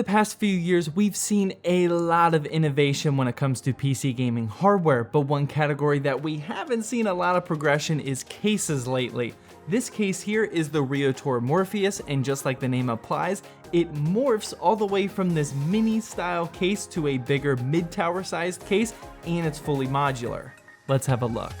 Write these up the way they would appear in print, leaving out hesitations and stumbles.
the past few years, we've seen a lot of innovation when it comes to PC gaming hardware, but one category that we haven't seen a lot of progression is cases lately. This case here is the Riotoro Morpheus, and just like the name applies, it morphs all the way from this mini style case to a bigger mid-tower sized case, and it's fully modular. Let's have a look.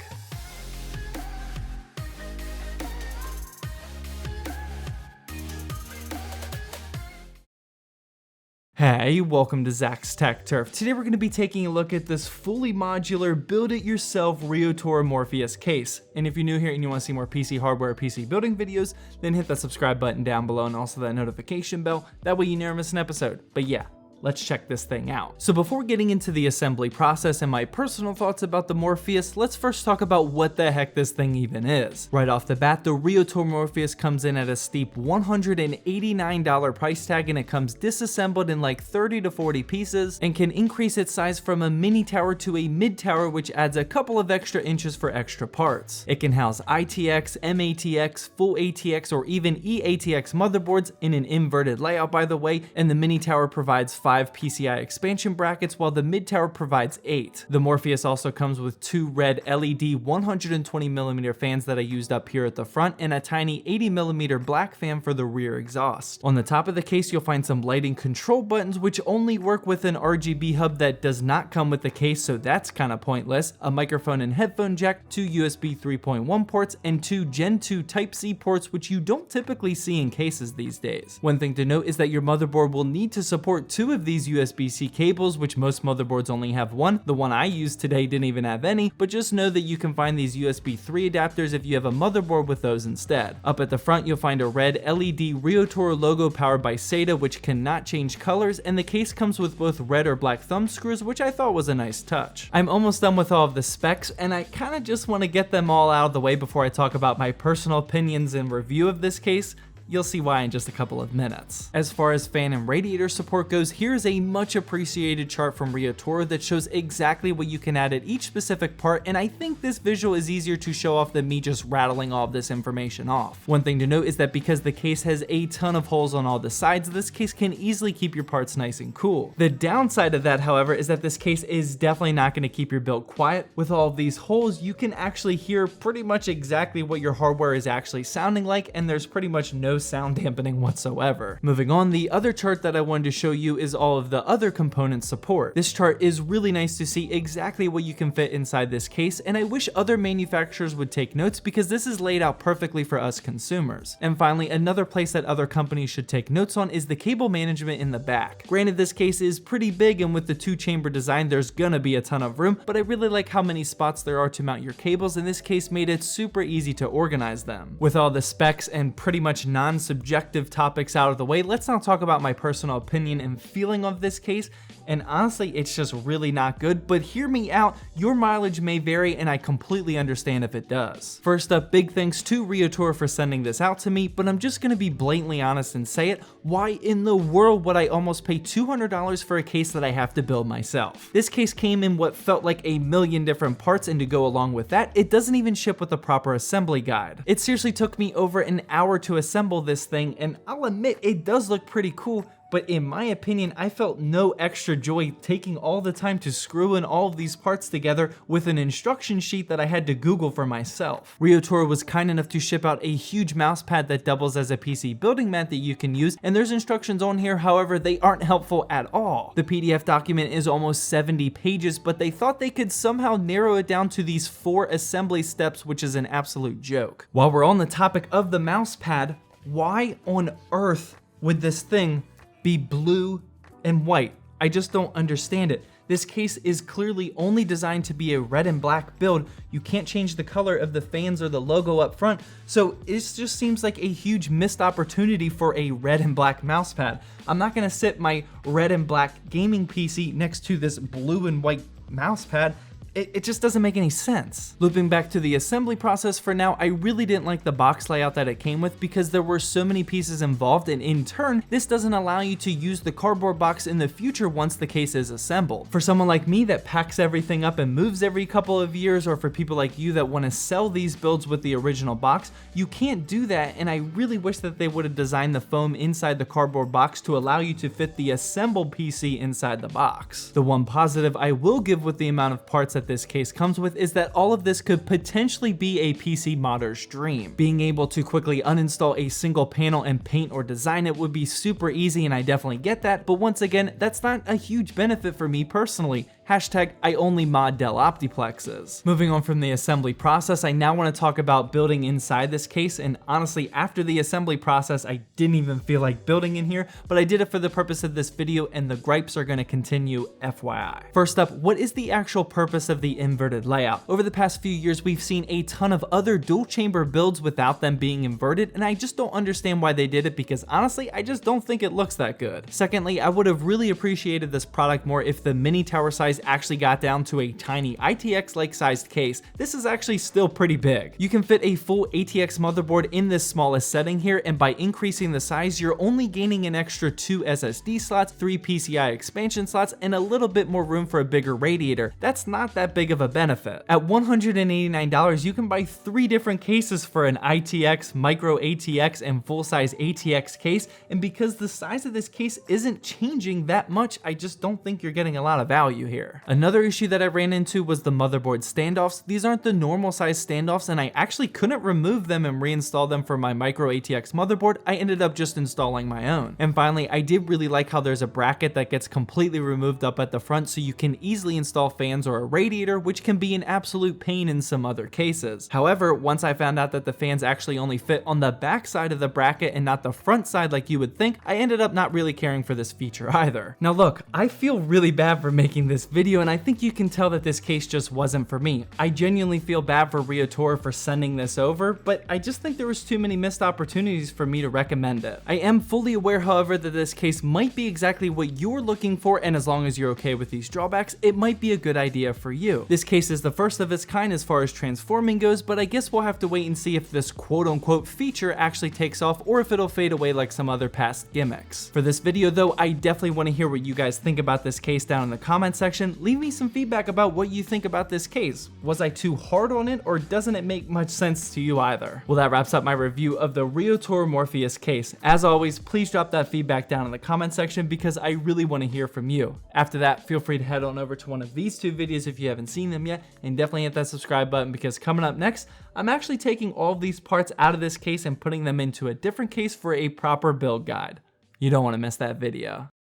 Hey, welcome to zachstechturf. Today we're going to be taking a look at this fully modular, build-it-yourself Riotoro Morpheus case. And if you're new here and you want to see more PC hardware or PC building videos, then hit that subscribe button down below and also that notification bell. That way you never miss an episode. But yeah, let's check this thing out. So before getting into the assembly process and my personal thoughts about the Morpheus, let's first talk about what the heck this thing even is. Right off the bat, the Riotoro Morpheus comes in at a steep $189 price tag, and it comes disassembled in like 30 to 40 pieces and can increase its size from a mini tower to a mid tower, which adds a couple of extra inches for extra parts. It can house ITX, MATX, full ATX, or even eATX motherboards in an inverted layout, by the way, and the mini tower provides 5 PCI expansion brackets, while the mid tower provides 8. The Morpheus also comes with 2 red LED 120mm fans that I used up here at the front, and a tiny 80mm black fan for the rear exhaust. On the top of the case, you'll find some lighting control buttons, which only work with an RGB hub that does not come with the case, so that's kind of pointless, a microphone and headphone jack, 2 USB 3.1 ports, and 2 Gen 2 Type-C ports, which you don't typically see in cases these days. One thing to note is that your motherboard will need to support 2 of these USB-C cables, which most motherboards only have 1. The one I used today didn't even have any, but just know that you can find these USB 3 adapters if you have a motherboard with those instead. Up at the front, you'll find a red LED Riotoro logo powered by SATA, which cannot change colors, and the case comes with both red or black thumb screws, which I thought was a nice touch. I'm almost done with all of the specs, and I kind of just want to get them all out of the way before I talk about my personal opinions and review of this case. You'll see why in just a couple of minutes. As far as fan and radiator support goes, here's a much appreciated chart from Riotoro that shows exactly what you can add at each specific part, and I think this visual is easier to show off than me just rattling all of this information off. One thing to note is that because the case has a ton of holes on all the sides, this case can easily keep your parts nice and cool. The downside of that, however, is that this case is definitely not going to keep your build quiet. With all of these holes, you can actually hear pretty much exactly what your hardware is actually sounding like, and there's pretty much no sound dampening whatsoever. Moving on, the other chart that I wanted to show you is all of the other component support. This chart is really nice to see exactly what you can fit inside this case, and I wish other manufacturers would take notes because this is laid out perfectly for us consumers. And finally, another place that other companies should take notes on is the cable management in the back. Granted, this case is pretty big, and with the 2-chamber design, there's gonna be a ton of room, but I really like how many spots there are to mount your cables, and this case made it super easy to organize them. With all the specs and pretty much non-subjective topics out of the way, let's now talk about my personal opinion and feeling of this case. And honestly, it's just really not good, but hear me out, your mileage may vary and I completely understand if it does. First up, big thanks to Riotoro for sending this out to me, but I'm just gonna be blatantly honest and say it, why in the world would I almost pay $200 for a case that I have to build myself? This case came in what felt like a million different parts, and to go along with that, it doesn't even ship with a proper assembly guide. It seriously took me over an hour to assemble this thing, and I'll admit it does look pretty cool, but in my opinion, I felt no extra joy taking all the time to screw in all of these parts together with an instruction sheet that I had to Google for myself. Riotoro was kind enough to ship out a huge mouse pad that doubles as a PC building mat that you can use, and there's instructions on here, however, they aren't helpful at all. The PDF document is almost 70 pages, but they thought they could somehow narrow it down to these 4 assembly steps, which is an absolute joke. While we're on the topic of the mouse pad, why on earth would this thing be blue and white? I just don't understand it. This case is clearly only designed to be a red and black build. You can't change the color of the fans or the logo up front, so it just seems like a huge missed opportunity for a red and black mouse pad. I'm not gonna sit my red and black gaming PC next to this blue and white mouse pad. It just doesn't make any sense. Looping back to the assembly process for now, I really didn't like the box layout that it came with because there were so many pieces involved, and in turn, this doesn't allow you to use the cardboard box in the future once the case is assembled. For someone like me that packs everything up and moves every couple of years, or for people like you that want to sell these builds with the original box, you can't do that, and I really wish that they would have designed the foam inside the cardboard box to allow you to fit the assembled PC inside the box. The one positive I will give with the amount of parts that this case comes with is that all of this could potentially be a PC modder's dream. Being able to quickly uninstall a single panel and paint or design it would be super easy, and I definitely get that, but once again, that's not a huge benefit for me personally. Hashtag I only mod Dell Optiplexes. Moving on from the assembly process, I now want to talk about building inside this case, and honestly, after the assembly process, I didn't even feel like building in here, but I did it for the purpose of this video, and the gripes are going to continue, FYI. First up, what is the actual purpose of the inverted layout? Over the past few years, we've seen a ton of other dual chamber builds without them being inverted, and I just don't understand why they did it, because honestly, I just don't think it looks that good. Secondly, I would have really appreciated this product more if the mini tower size actually got down to a tiny ITX-like sized case. This is actually still pretty big. You can fit a full ATX motherboard in this smallest setting here, and by increasing the size, you're only gaining an extra 2 SSD slots, 3 PCI expansion slots, and a little bit more room for a bigger radiator. That's not that big of a benefit. At $189, you can buy 3 different cases for an ITX, micro ATX, and full-size ATX case, and because the size of this case isn't changing that much, I just don't think you're getting a lot of value here. Another issue that I ran into was the motherboard standoffs. These aren't the normal size standoffs, and I actually couldn't remove them and reinstall them for my micro ATX motherboard. I ended up just installing my own. And finally, I did really like how there's a bracket that gets completely removed up at the front, so you can easily install fans or a radiator, which can be an absolute pain in some other cases. However, once I found out that the fans actually only fit on the back side of the bracket and not the front side like you would think, I ended up not really caring for this feature either. Now look, I feel really bad for making this video, and I think you can tell that this case just wasn't for me. I genuinely feel bad for Riotoro for sending this over, but I just think there was too many missed opportunities for me to recommend it. I am fully aware, however, that this case might be exactly what you're looking for, and as long as you're okay with these drawbacks, it might be a good idea for you. This case is the first of its kind as far as transforming goes, but I guess we'll have to wait and see if this quote-unquote feature actually takes off, or if it'll fade away like some other past gimmicks. For this video though, I definitely want to hear what you guys think about this case down in the comment section. Leave me some feedback about what you think about this case. Was I too hard on it, or doesn't it make much sense to you either? Well, that wraps up my review of the Riotoro Morpheus case. As always, please drop that feedback down in the comment section because I really want to hear from you. After that, feel free to head on over to one of these 2 videos if you haven't seen them yet, and definitely hit that subscribe button because coming up next, I'm actually taking all of these parts out of this case and putting them into a different case for a proper build guide. You don't want to miss that video.